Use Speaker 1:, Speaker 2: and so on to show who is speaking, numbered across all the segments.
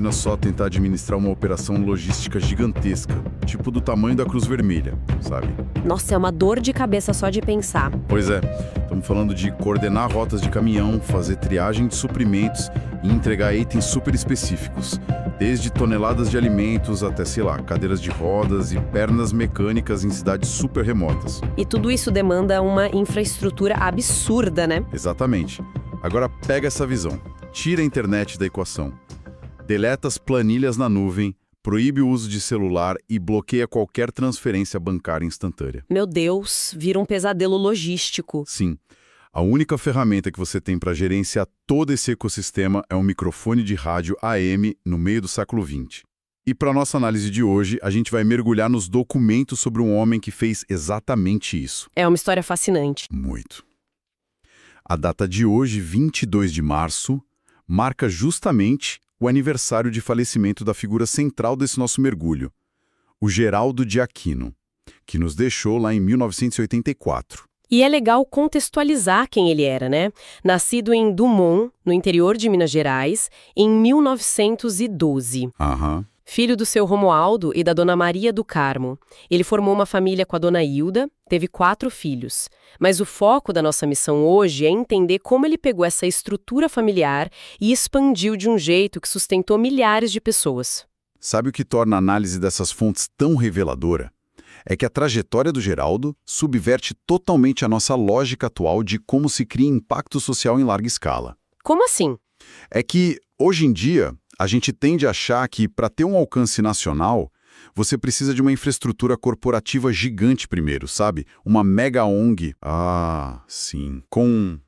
Speaker 1: Imagina só tentar administrar uma operação logística gigantesca, tipo do tamanho da Cruz Vermelha, sabe?
Speaker 2: Nossa, é uma dor de cabeça só de pensar.
Speaker 1: Pois é, estamos falando de coordenar rotas de caminhão, fazer triagem de suprimentos e entregar itens super específicos, desde toneladas de alimentos até, sei lá, cadeiras de rodas e pernas mecânicas em cidades super remotas.
Speaker 2: E tudo isso demanda uma infraestrutura absurda, né?
Speaker 1: Exatamente. Agora pega essa visão, tira a internet da equação, deleta as planilhas na nuvem, proíbe o uso de celular e bloqueia qualquer transferência bancária instantânea.
Speaker 2: Meu Deus, vira um pesadelo logístico.
Speaker 1: Sim, a única ferramenta que você tem para gerenciar todo esse ecossistema é um microfone de rádio AM no meio do século XX. E para nossa análise de hoje, a gente vai mergulhar nos documentos sobre um homem que fez exatamente isso.
Speaker 2: É uma história fascinante.
Speaker 1: Muito. A data de hoje, 22 de março, marca justamente o aniversário de falecimento da figura central desse nosso mergulho, o Geraldo de Aquino, que nos deixou lá em 1984.
Speaker 2: E é legal contextualizar quem ele era, né? Nascido em Dumont, no interior de Minas Gerais, em 1912.
Speaker 1: Aham.
Speaker 2: Filho do seu Romualdo e da dona Maria do Carmo. Ele formou uma família com a dona Hilda, teve 4 filhos. Mas o foco da nossa missão hoje é entender como ele pegou essa estrutura familiar e expandiu de um jeito que sustentou milhares de pessoas.
Speaker 1: Sabe o que torna a análise dessas fontes tão reveladora? É que a trajetória do Geraldo subverte totalmente a nossa lógica atual de como se cria impacto social em larga escala.
Speaker 2: Como assim?
Speaker 1: É que, hoje em dia, a gente tende a achar que, para ter um alcance nacional, você precisa de uma infraestrutura corporativa gigante primeiro, sabe? Uma mega ONG. Ah, sim. Com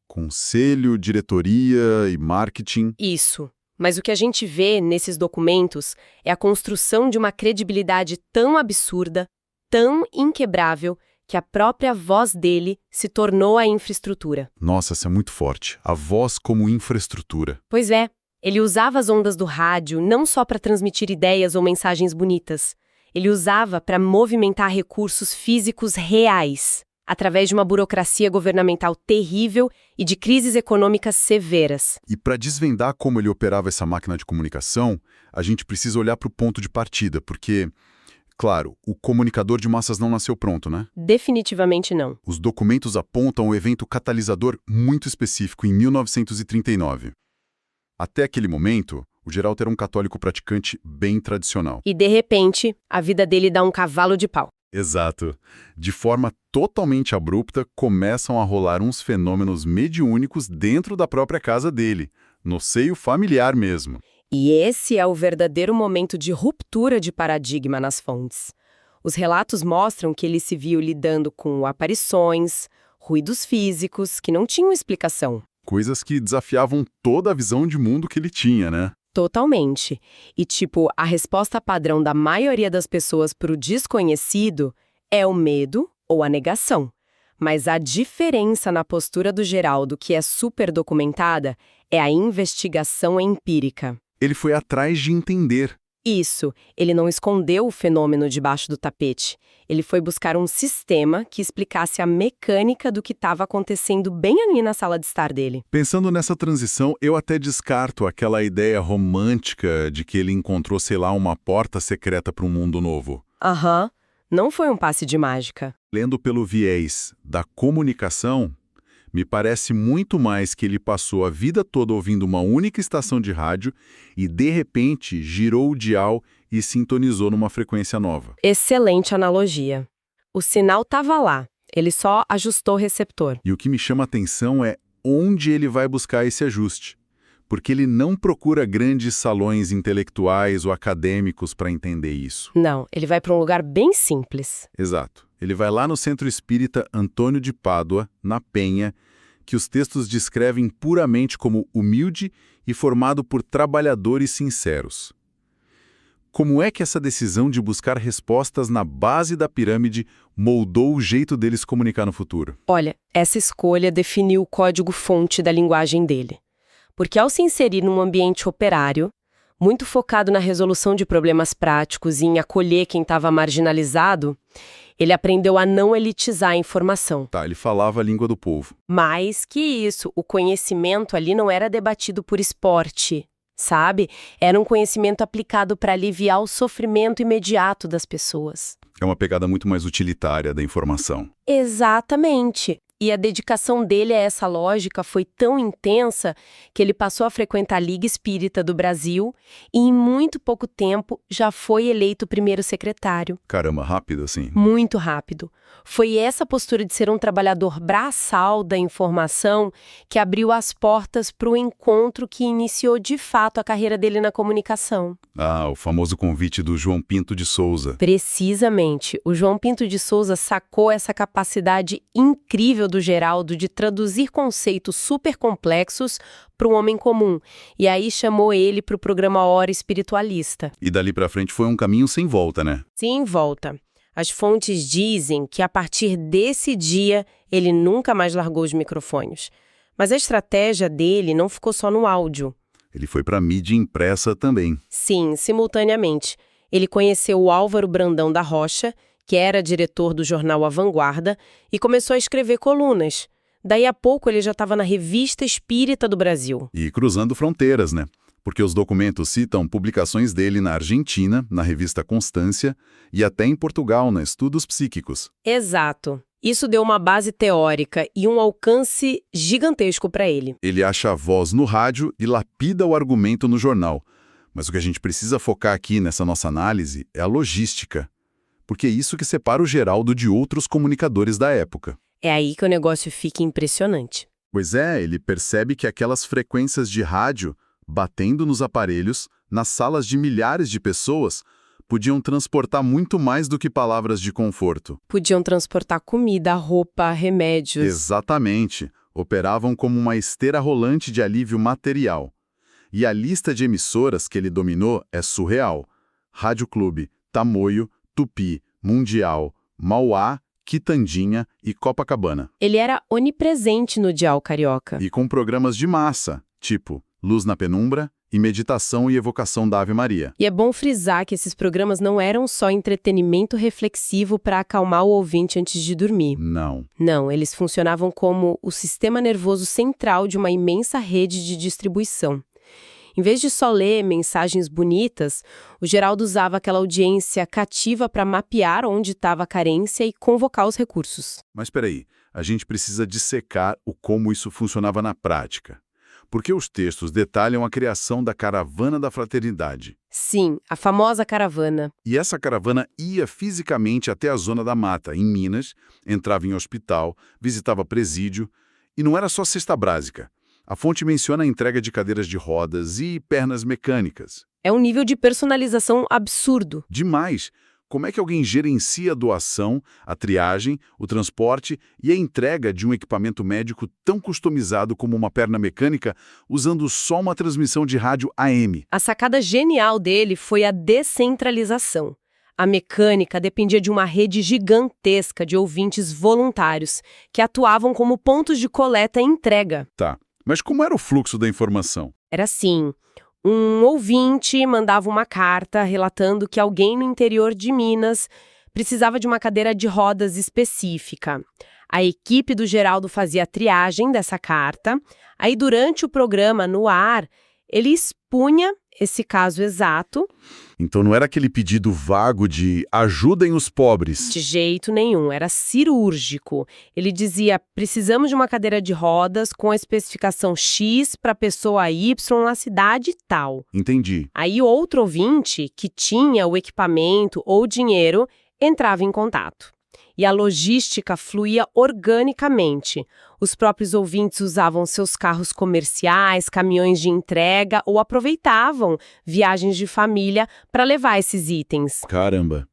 Speaker 1: conselho, diretoria e marketing.
Speaker 2: Isso. Mas o que a gente vê nesses documentos é a construção de uma credibilidade tão absurda, tão inquebrável, que a própria voz dele se tornou a infraestrutura.
Speaker 1: Nossa, isso é muito forte. A voz como infraestrutura.
Speaker 2: Pois é, ele usava as ondas do rádio não só para transmitir ideias ou mensagens bonitas. Ele usava para movimentar recursos físicos reais, através de uma burocracia governamental terrível e de crises econômicas severas.
Speaker 1: E para desvendar como ele operava essa máquina de comunicação, a gente precisa olhar para o ponto de partida, porque, claro, o comunicador de massas não nasceu pronto, né?
Speaker 2: Definitivamente não.
Speaker 1: Os documentos apontam um evento catalisador muito específico em 1939. Até aquele momento, o Geraldo era um católico praticante bem tradicional.
Speaker 2: E, de repente, a vida dele dá um cavalo de pau.
Speaker 1: Exato. De forma totalmente abrupta, começam a rolar uns fenômenos mediúnicos dentro da própria casa dele, no seio familiar mesmo.
Speaker 2: E esse é o verdadeiro momento de ruptura de paradigma nas fontes. Os relatos mostram que ele se viu lidando com aparições, ruídos físicos que não tinham explicação.
Speaker 1: Coisas que desafiavam toda a visão de mundo que ele tinha, né?
Speaker 2: Totalmente. E, a resposta padrão da maioria das pessoas para o desconhecido é o medo ou a negação. Mas a diferença na postura do Geraldo, que é super documentada, é a investigação empírica.
Speaker 1: Ele foi atrás de entender.
Speaker 2: Isso, ele não escondeu o fenômeno debaixo do tapete. Ele foi buscar um sistema que explicasse a mecânica do que estava acontecendo bem ali na sala de estar dele.
Speaker 1: Pensando nessa transição, eu até descarto aquela ideia romântica de que ele encontrou, sei lá, uma porta secreta para um mundo novo.
Speaker 2: Aham, não foi um passe de mágica.
Speaker 1: Lendo pelo viés da comunicação, me parece muito mais que ele passou a vida toda ouvindo uma única estação de rádio e, de repente, girou o dial e sintonizou numa frequência nova.
Speaker 2: Excelente analogia. O sinal estava lá, ele só ajustou o receptor.
Speaker 1: E o que me chama a atenção é onde ele vai buscar esse ajuste. Porque ele não procura grandes salões intelectuais ou acadêmicos para entender isso.
Speaker 2: Não, ele vai para um lugar bem simples.
Speaker 1: Exato. Ele vai lá no Centro Espírita Antônio de Pádua, na Penha, que os textos descrevem puramente como humilde e formado por trabalhadores sinceros. Como é que essa decisão de buscar respostas na base da pirâmide moldou o jeito deles comunicar no futuro?
Speaker 2: Olha, essa escolha definiu o código-fonte da linguagem dele. Porque ao se inserir num ambiente operário, muito focado na resolução de problemas práticos e em acolher quem estava marginalizado, ele aprendeu a não elitizar a informação.
Speaker 1: Tá, ele falava a língua do povo.
Speaker 2: Mais que isso, o conhecimento ali não era debatido por esporte, sabe? Era um conhecimento aplicado para aliviar o sofrimento imediato das pessoas.
Speaker 1: É uma pegada muito mais utilitária da informação.
Speaker 2: Exatamente. E a dedicação dele a essa lógica foi tão intensa que ele passou a frequentar a Liga Espírita do Brasil e, em muito pouco tempo, já foi eleito primeiro secretário.
Speaker 1: Caramba, rápido assim.
Speaker 2: Muito rápido. Foi essa postura de ser um trabalhador braçal da informação que abriu as portas para o encontro que iniciou de fato a carreira dele na comunicação.
Speaker 1: Ah, o famoso convite do João Pinto de Souza.
Speaker 2: Precisamente. O João Pinto de Souza sacou essa capacidade incrível do Geraldo de traduzir conceitos super complexos para o homem comum. E aí chamou ele para o programa Hora Espiritualista.
Speaker 1: E dali pra frente foi um caminho sem volta, né?
Speaker 2: Sem volta. As fontes dizem que a partir desse dia ele nunca mais largou os microfones. Mas a estratégia dele não ficou só no áudio.
Speaker 1: Ele foi pra mídia impressa também.
Speaker 2: Sim, simultaneamente. Ele conheceu o Álvaro Brandão da Rocha, que era diretor do jornal A Vanguarda, e começou a escrever colunas. Daí a pouco ele já estava na Revista Espírita do Brasil.
Speaker 1: E cruzando fronteiras, né? Porque os documentos citam publicações dele na Argentina, na revista Constância, e até em Portugal, na Estudos Psíquicos.
Speaker 2: Exato. Isso deu uma base teórica e um alcance gigantesco para ele.
Speaker 1: Ele acha a voz no rádio e lapida o argumento no jornal. Mas o que a gente precisa focar aqui nessa nossa análise é a logística. Porque é isso que separa o Geraldo de outros comunicadores da época.
Speaker 2: É aí que o negócio fica impressionante.
Speaker 1: Pois é, ele percebe que aquelas frequências de rádio, batendo nos aparelhos, nas salas de milhares de pessoas, podiam transportar muito mais do que palavras de conforto.
Speaker 2: Podiam transportar comida, roupa, remédios.
Speaker 1: Exatamente. Operavam como uma esteira rolante de alívio material. E a lista de emissoras que ele dominou é surreal. Rádio Clube, Tamoio, Tupi, Mundial, Mauá, Quitandinha e Copacabana.
Speaker 2: Ele era onipresente no dial carioca.
Speaker 1: E com programas de massa, tipo Luz na Penumbra e Meditação e Evocação da Ave Maria.
Speaker 2: E é bom frisar que esses programas não eram só entretenimento reflexivo para acalmar o ouvinte antes de dormir.
Speaker 1: Não.
Speaker 2: Não, eles funcionavam como o sistema nervoso central de uma imensa rede de distribuição. Em vez de só ler mensagens bonitas, o Geraldo usava aquela audiência cativa para mapear onde estava a carência e convocar os recursos.
Speaker 1: Mas peraí, a gente precisa dissecar o como isso funcionava na prática. Porque os textos detalham a criação da Caravana da Fraternidade.
Speaker 2: Sim, a famosa caravana.
Speaker 1: E essa caravana ia fisicamente até a Zona da Mata, em Minas, entrava em hospital, visitava presídio, e não era só cesta básica. A fonte menciona a entrega de cadeiras de rodas e pernas mecânicas.
Speaker 2: É um nível de personalização absurdo.
Speaker 1: Demais! Como é que alguém gerencia a doação, a triagem, o transporte e a entrega de um equipamento médico tão customizado como uma perna mecânica usando só uma transmissão de rádio AM?
Speaker 2: A sacada genial dele foi a descentralização. A mecânica dependia de uma rede gigantesca de ouvintes voluntários que atuavam como pontos de coleta e entrega.
Speaker 1: Tá, mas como era o fluxo da informação?
Speaker 2: Era assim. Um ouvinte mandava uma carta relatando que alguém no interior de Minas precisava de uma cadeira de rodas específica. A equipe do Geraldo fazia a triagem dessa carta. Aí, durante o programa, no ar, ele expunha esse caso exato.
Speaker 1: Então não era aquele pedido vago de ajudem os pobres.
Speaker 2: De jeito nenhum, era cirúrgico. Ele dizia, precisamos de uma cadeira de rodas com a especificação X para pessoa Y na cidade tal.
Speaker 1: Entendi.
Speaker 2: Aí outro ouvinte, que tinha o equipamento ou dinheiro, entrava em contato. E a logística fluía organicamente. Os próprios ouvintes usavam seus carros comerciais, caminhões de entrega ou aproveitavam viagens de família para levar esses itens.
Speaker 1: Caramba!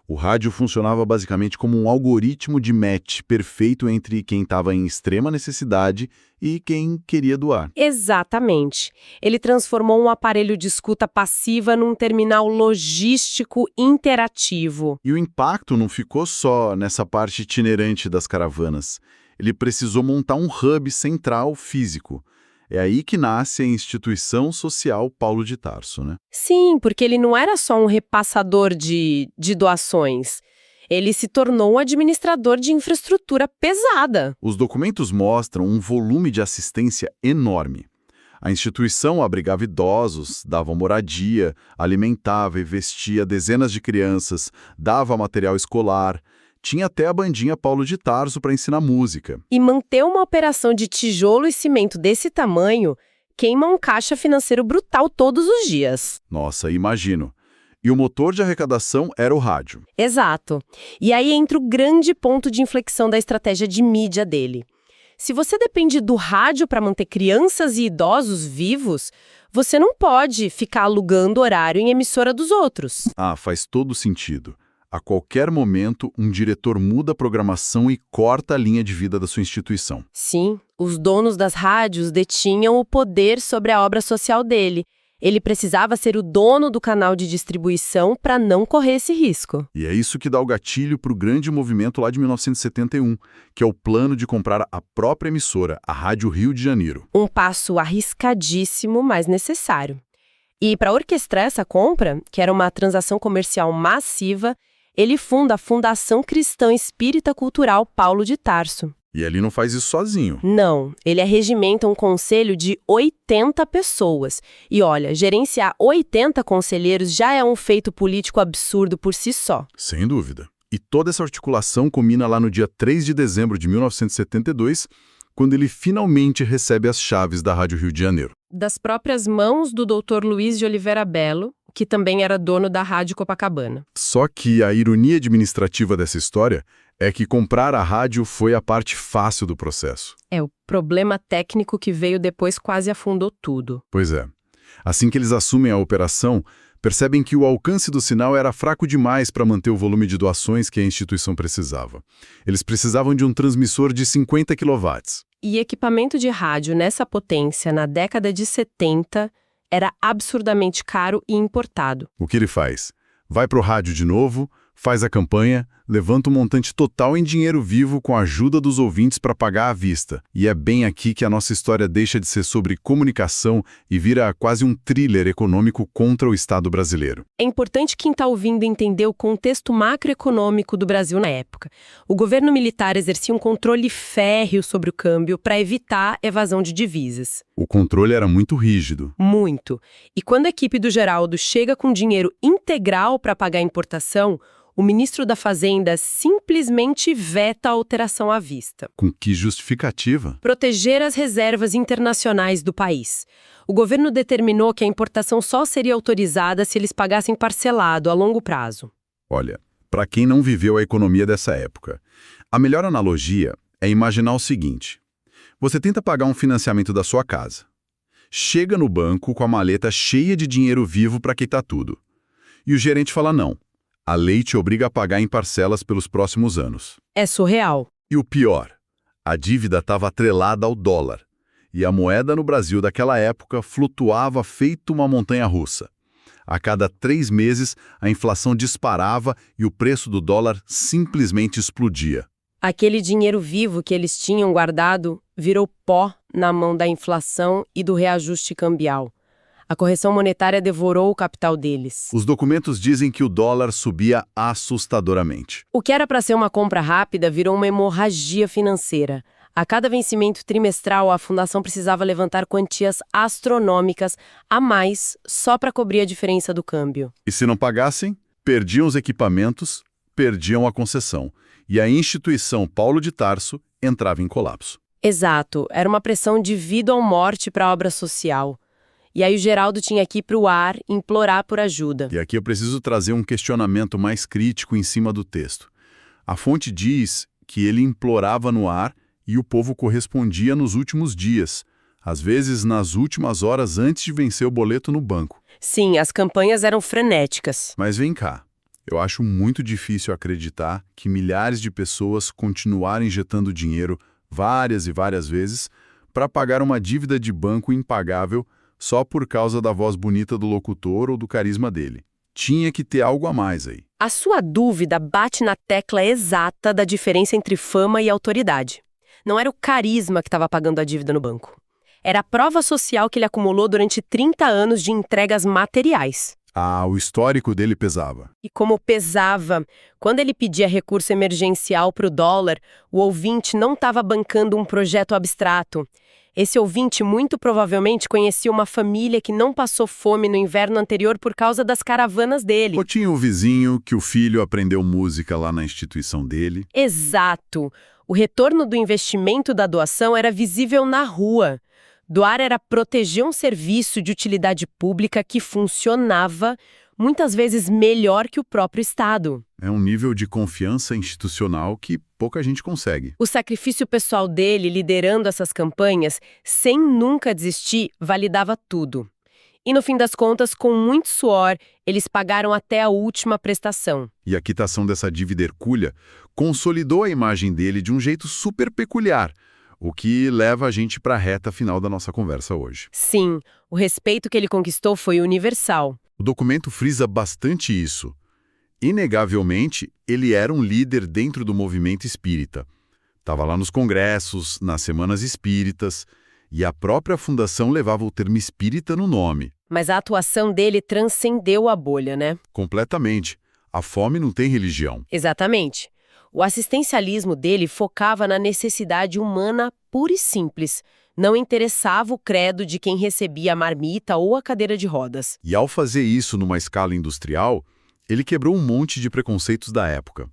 Speaker 1: O rádio funcionava basicamente como um algoritmo de match perfeito entre quem estava em extrema necessidade e quem queria doar.
Speaker 2: Exatamente. Ele transformou um aparelho de escuta passiva num terminal logístico interativo.
Speaker 1: E o impacto não ficou só nessa parte itinerante das caravanas. Ele precisou montar um hub central físico. É aí que nasce a Instituição Social Paulo de Tarso, né?
Speaker 2: Sim, porque ele não era só um repassador de doações. Ele se tornou um administrador de infraestrutura pesada.
Speaker 1: Os documentos mostram um volume de assistência enorme. A instituição abrigava idosos, dava moradia, alimentava e vestia dezenas de crianças, dava material escolar. Tinha até a bandinha Paulo de Tarso para ensinar música.
Speaker 2: E manter uma operação de tijolo e cimento desse tamanho queima um caixa financeiro brutal todos os dias.
Speaker 1: Nossa, imagino. E o motor de arrecadação era o rádio.
Speaker 2: Exato. E aí entra o grande ponto de inflexão da estratégia de mídia dele. Se você depende do rádio para manter crianças e idosos vivos, você não pode ficar alugando horário em emissora dos outros.
Speaker 1: Ah, faz todo sentido. A qualquer momento, um diretor muda a programação e corta a linha de vida da sua instituição.
Speaker 2: Sim, os donos das rádios detinham o poder sobre a obra social dele. Ele precisava ser o dono do canal de distribuição para não correr esse risco.
Speaker 1: E é isso que dá o gatilho para o grande movimento lá de 1971, que é o plano de comprar a própria emissora, a Rádio Rio de Janeiro.
Speaker 2: Um passo arriscadíssimo, mas necessário. E para orquestrar essa compra, que era uma transação comercial massiva, ele funda a Fundação Cristã Espírita Cultural Paulo de Tarso.
Speaker 1: E ele não faz isso sozinho.
Speaker 2: Não, ele arregimenta um conselho de 80 pessoas. E olha, gerenciar 80 conselheiros já é um feito político absurdo por si só.
Speaker 1: Sem dúvida. E toda essa articulação culmina lá no dia 3 de dezembro de 1972, quando ele finalmente recebe as chaves da Rádio Rio de Janeiro.
Speaker 2: Das próprias mãos do Dr. Luiz de Oliveira Belo, que também era dono da Rádio Copacabana.
Speaker 1: Só que a ironia administrativa dessa história é que comprar a rádio foi a parte fácil do processo.
Speaker 2: O problema técnico que veio depois quase afundou tudo.
Speaker 1: Pois é. Assim que eles assumem a operação, percebem que o alcance do sinal era fraco demais para manter o volume de doações que a instituição precisava. Eles precisavam de um transmissor de 50 kW.
Speaker 2: E equipamento de rádio nessa potência, na década de 70, era absurdamente caro e importado.
Speaker 1: O que ele faz? Vai para o rádio de novo, faz a campanha, levanta um montante total em dinheiro vivo com a ajuda dos ouvintes para pagar à vista. E é bem aqui que a nossa história deixa de ser sobre comunicação e vira quase um thriller econômico contra o Estado brasileiro.
Speaker 2: É importante quem está ouvindo entender o contexto macroeconômico do Brasil na época. O governo militar exercia um controle férreo sobre o câmbio para evitar evasão de divisas.
Speaker 1: O controle era muito rígido.
Speaker 2: Muito. E quando a equipe do Geraldo chega com dinheiro integral para pagar a importação, o ministro da Fazenda simplesmente veta a alteração à vista.
Speaker 1: Com que justificativa?
Speaker 2: Proteger as reservas internacionais do país. O governo determinou que a importação só seria autorizada se eles pagassem parcelado a longo prazo.
Speaker 1: Olha, para quem não viveu a economia dessa época, a melhor analogia é imaginar o seguinte. Você tenta pagar um financiamento da sua casa. Chega no banco com a maleta cheia de dinheiro vivo para quitar tudo. E o gerente fala não. A lei te obriga a pagar em parcelas pelos próximos anos.
Speaker 2: É surreal.
Speaker 1: E o pior, a dívida estava atrelada ao dólar. E a moeda no Brasil daquela época flutuava feito uma montanha-russa. A cada 3 meses, a inflação disparava e o preço do dólar simplesmente explodia.
Speaker 2: Aquele dinheiro vivo que eles tinham guardado virou pó na mão da inflação e do reajuste cambial. A correção monetária devorou o capital deles.
Speaker 1: Os documentos dizem que o dólar subia assustadoramente.
Speaker 2: O que era para ser uma compra rápida virou uma hemorragia financeira. A cada vencimento trimestral, a fundação precisava levantar quantias astronômicas a mais só para cobrir a diferença do câmbio.
Speaker 1: E se não pagassem, perdiam os equipamentos, perdiam a concessão. E a instituição Paulo de Tarso entrava em colapso.
Speaker 2: Exato. Era uma pressão de vida ou morte para a obra social. E aí o Geraldo tinha que ir para o ar implorar por ajuda.
Speaker 1: E aqui eu preciso trazer um questionamento mais crítico em cima do texto. A fonte diz que ele implorava no ar e o povo correspondia nos últimos dias, às vezes nas últimas horas antes de vencer o boleto no banco.
Speaker 2: Sim, as campanhas eram frenéticas.
Speaker 1: Mas vem cá, eu acho muito difícil acreditar que milhares de pessoas continuaram injetando dinheiro várias e várias vezes para pagar uma dívida de banco impagável só por causa da voz bonita do locutor ou do carisma dele. Tinha que ter algo a mais aí.
Speaker 2: A sua dúvida bate na tecla exata da diferença entre fama e autoridade. Não era o carisma que estava pagando a dívida no banco. Era a prova social que ele acumulou durante 30 anos de entregas materiais.
Speaker 1: Ah, o histórico dele pesava.
Speaker 2: E como pesava, quando ele pedia recurso emergencial para o dólar, o ouvinte não estava bancando um projeto abstrato. Esse ouvinte muito provavelmente conhecia uma família que não passou fome no inverno anterior por causa das caravanas dele.
Speaker 1: Ou tinha o vizinho que o filho aprendeu música lá na instituição dele.
Speaker 2: Exato! O retorno do investimento da doação era visível na rua. Doar era proteger um serviço de utilidade pública que funcionava, muitas vezes melhor que o próprio Estado.
Speaker 1: É um nível de confiança institucional que pouca gente consegue.
Speaker 2: O sacrifício pessoal dele liderando essas campanhas, sem nunca desistir, validava tudo. E no fim das contas, com muito suor, eles pagaram até a última prestação.
Speaker 1: E a quitação dessa dívida hercúlea consolidou a imagem dele de um jeito super peculiar, o que leva a gente para a reta final da nossa conversa hoje.
Speaker 2: Sim, o respeito que ele conquistou foi universal.
Speaker 1: O documento frisa bastante isso. Inegavelmente, ele era um líder dentro do movimento espírita. Estava lá nos congressos, nas semanas espíritas, e a própria fundação levava o termo espírita no nome.
Speaker 2: Mas a atuação dele transcendeu a bolha, né?
Speaker 1: Completamente. A fome não tem religião.
Speaker 2: Exatamente. O assistencialismo dele focava na necessidade humana pura e simples. Não interessava o credo de quem recebia a marmita ou a cadeira de rodas.
Speaker 1: E ao fazer isso numa escala industrial, ele quebrou um monte de preconceitos da época.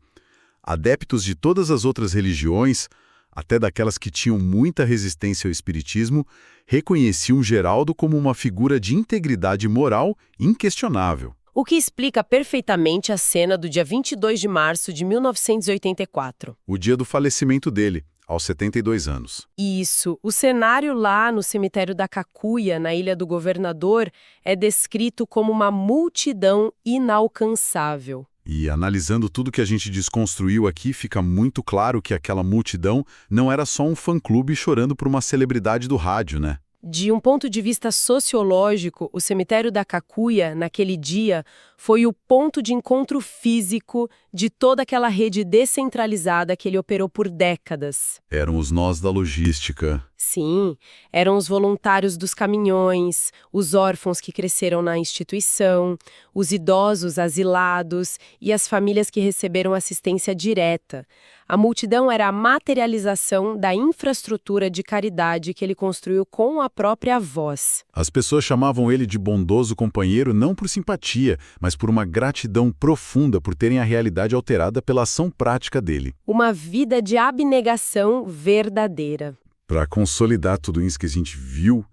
Speaker 1: Adeptos de todas as outras religiões, até daquelas que tinham muita resistência ao espiritismo, reconheciam Geraldo como uma figura de integridade moral inquestionável.
Speaker 2: O que explica perfeitamente a cena do dia 22 de março de 1984.
Speaker 1: O dia do falecimento dele, aos 72 anos.
Speaker 2: Isso. O cenário lá no cemitério da Cacuia, na Ilha do Governador, é descrito como uma multidão inalcançável.
Speaker 1: E analisando tudo que a gente desconstruiu aqui, fica muito claro que aquela multidão não era só um fã-clube chorando por uma celebridade do rádio, né?
Speaker 2: De um ponto de vista sociológico, o cemitério da Cacuia, naquele dia, foi o ponto de encontro físico de toda aquela rede descentralizada que ele operou por décadas.
Speaker 1: Eram os nós da logística.
Speaker 2: Sim, eram os voluntários dos caminhões, os órfãos que cresceram na instituição, os idosos asilados e as famílias que receberam assistência direta. A multidão era a materialização da infraestrutura de caridade que ele construiu com a própria voz.
Speaker 1: As pessoas chamavam ele de bondoso companheiro não por simpatia, mas por uma gratidão profunda por terem a realidade alterada pela ação prática dele.
Speaker 2: Uma vida de abnegação verdadeira.
Speaker 1: Para consolidar tudo isso que a gente viu,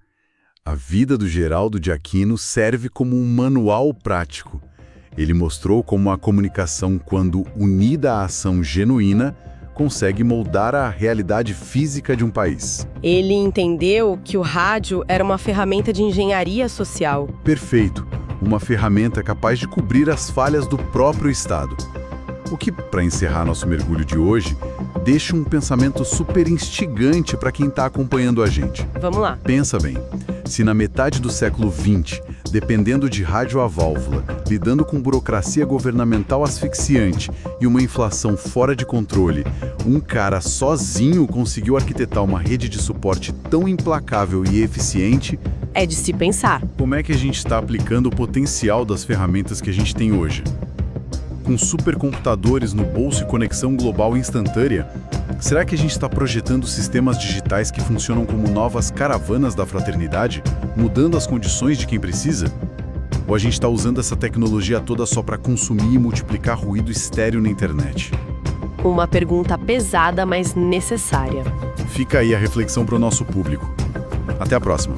Speaker 1: a vida do Geraldo de Aquino serve como um manual prático. Ele mostrou como a comunicação, quando unida à ação genuína, consegue moldar a realidade física de um país.
Speaker 2: Ele entendeu que o rádio era uma ferramenta de engenharia social.
Speaker 1: Perfeito. Uma ferramenta capaz de cobrir as falhas do próprio Estado. O que, para encerrar nosso mergulho de hoje, deixa um pensamento super instigante para quem está acompanhando a gente.
Speaker 2: Vamos lá.
Speaker 1: Pensa bem, se na metade do século XX, dependendo de rádio a válvula, lidando com burocracia governamental asfixiante e uma inflação fora de controle, um cara sozinho conseguiu arquitetar uma rede de suporte tão implacável e eficiente,
Speaker 2: É de se pensar.
Speaker 1: como é que a gente está aplicando o potencial das ferramentas que a gente tem hoje? Com supercomputadores no bolso e conexão global instantânea, será que a gente está projetando sistemas digitais que funcionam como novas caravanas da fraternidade, mudando as condições de quem precisa? Ou a gente está usando essa tecnologia toda só para consumir e multiplicar ruído estéril na internet?
Speaker 2: Uma pergunta pesada, mas necessária.
Speaker 1: Fica aí a reflexão para o nosso público. Até a próxima!